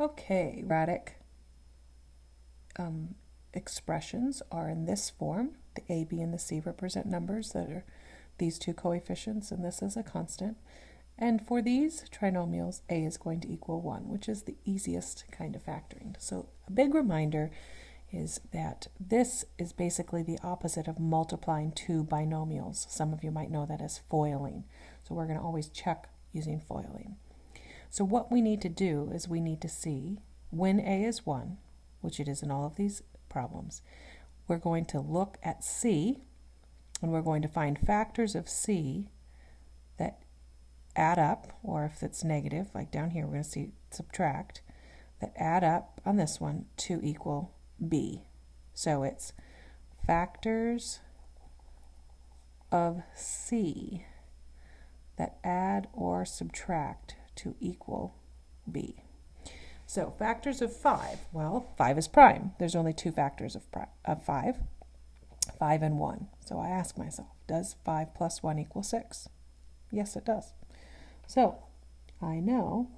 Okay, quadratic expressions are in this form. The a, b, and the c represent numbers that are these two coefficients, and this is a constant. And for these trinomials, a is going to equal 1, which is the easiest kind of factoring. So a big reminder is that this is basically the opposite of multiplying two binomials. Some of you might know that as foiling. So we're going to always check using foiling. So what we need to do is we need to see when a is 1, which it is in all of these problems, we're going to look at c, and we're going to find factors of c that add up, or if it's negative, like down here we're going to see subtract, that add up on this one to equal b. So it's factors of c that add or subtract to equal b. So factors of 5, well, 5 is prime. There's only two factors of 5, 5 and 1. So I ask myself, does 5 plus 1 equal 6? Yes, it does. So I know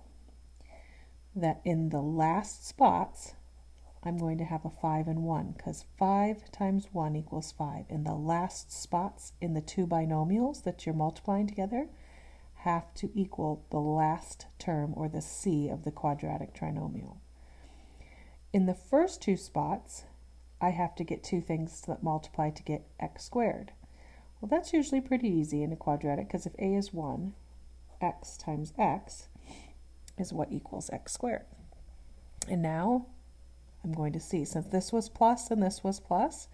that in the last spots, I'm going to have a 5 and 1, because 5 times 1 equals 5. In the last spots in the two binomials that you're multiplying together have to equal the last term, or the c, of the quadratic trinomial. In the first two spots, I have to get two things that multiply to get x squared. Well, that's usually pretty easy in a quadratic, because if a is 1, x times x is what equals x squared. And now I'm going to see, since this was plus and this was plus,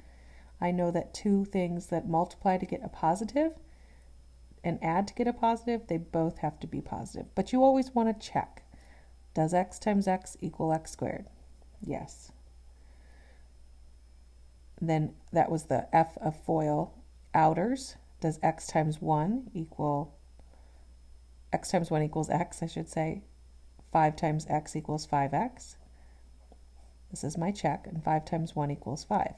I know that two things that multiply to get a positive and add to get a positive, they both have to be positive. But you always want to check. Does x times x equal x squared? Yes. Then that was the f of FOIL outers. Does x times 1 equal, x times 1 equals x, I should say. 5 times x equals 5x. This is my check, and 5 times 1 equals 5.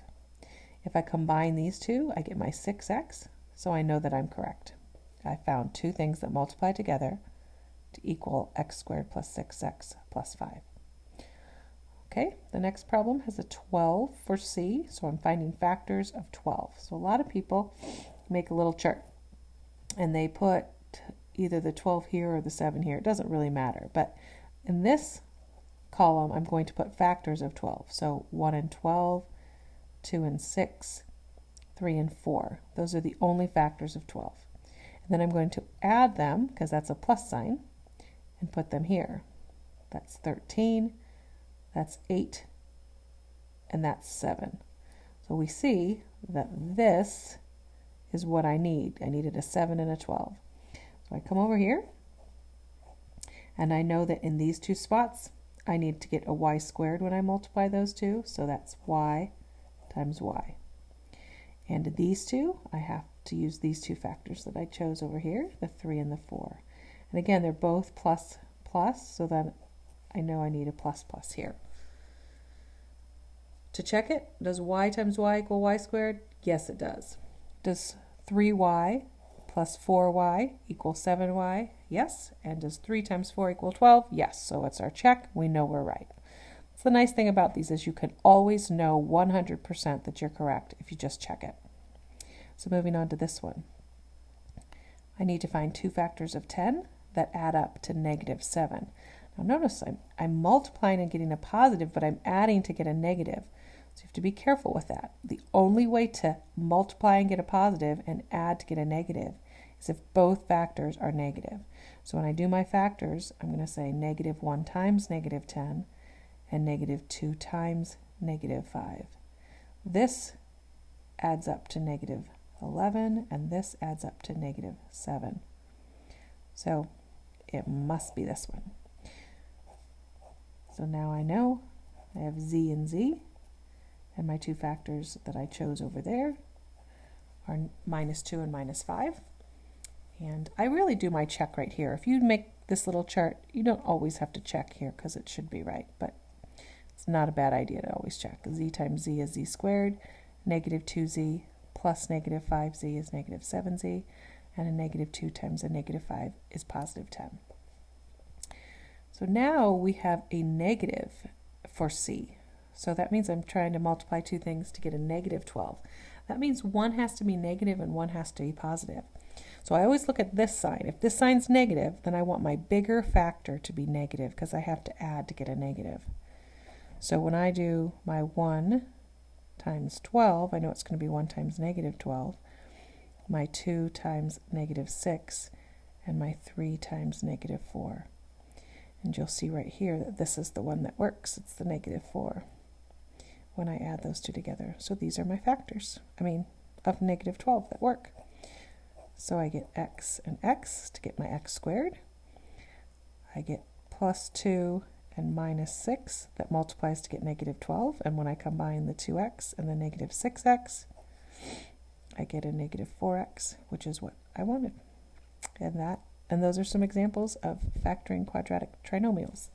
If I combine these two, I get my 6x, so I know that I'm correct. I found two things that multiply together to equal x squared plus 6x plus 5. Okay, the next problem has a 12 for C, so I'm finding factors of 12. So a lot of people make a little chart, and they put either the 12 here or the 7 here. It doesn't really matter, but in this column, I'm going to put factors of 12. So 1 and 12, 2 and 6, 3 and 4. Those are the only factors of 12. Then I'm going to add them, because that's a plus sign, and put them here. That's 13, that's 8, and that's 7. So we see that this is what I need. I needed a 7 and a 12. So I come over here, and I know that in these two spots, I need to get a y squared when I multiply those two, so that's y times y. And these two, I have to use these two factors that I chose over here, the 3 and the 4. And again, they're both plus, plus, so then I know I need a plus, plus here. To check it, does y times y equal y squared? Yes, it does. Does 3y plus 4y equal 7y? Yes. And does 3 times 4 equal 12? Yes. So it's our check. We know we're right. So the nice thing about these is you can always know 100% that you're correct if you just check it. So moving on to this one. I need to find two factors of 10 that add up to negative 7. Now notice I'm multiplying and getting a positive, but I'm adding to get a negative. So you have to be careful with that. The only way to multiply and get a positive and add to get a negative is if both factors are negative. So when I do my factors, I'm going to say negative 1 times negative 10 and negative 2 times negative 5. This adds up to negative 11, and this adds up to negative 7. So it must be this one. So now I know I have z and z, and my two factors that I chose over there are minus 2 and minus 5. And I really do my check right here. If you make this little chart, you don't always have to check here because it should be right, but it's not a bad idea to always check. Z times z is z squared, negative 2z plus negative 5z is negative 7z, and a negative 2 times a negative 5 is positive 10. So now we have a negative for C. So that means I'm trying to multiply two things to get a negative 12. That means one has to be negative and one has to be positive. So I always look at this sign. If this sign's negative, then I want my bigger factor to be negative because I have to add to get a negative. So when I do my 1 times 12, I know it's going to be 1 times negative 12, my 2 times negative 6, and my 3 times negative 4. And you'll see right here that this is the one that works. It's the negative 4 when I add those two together. So these are my factors, of negative 12 that work. So I get x and x to get my x squared. I get plus 2 and minus 6 that multiplies to get negative 12. And when I combine the 2x and the negative 6x, I get a negative 4x, which is what I wanted. And those are some examples of factoring quadratic trinomials.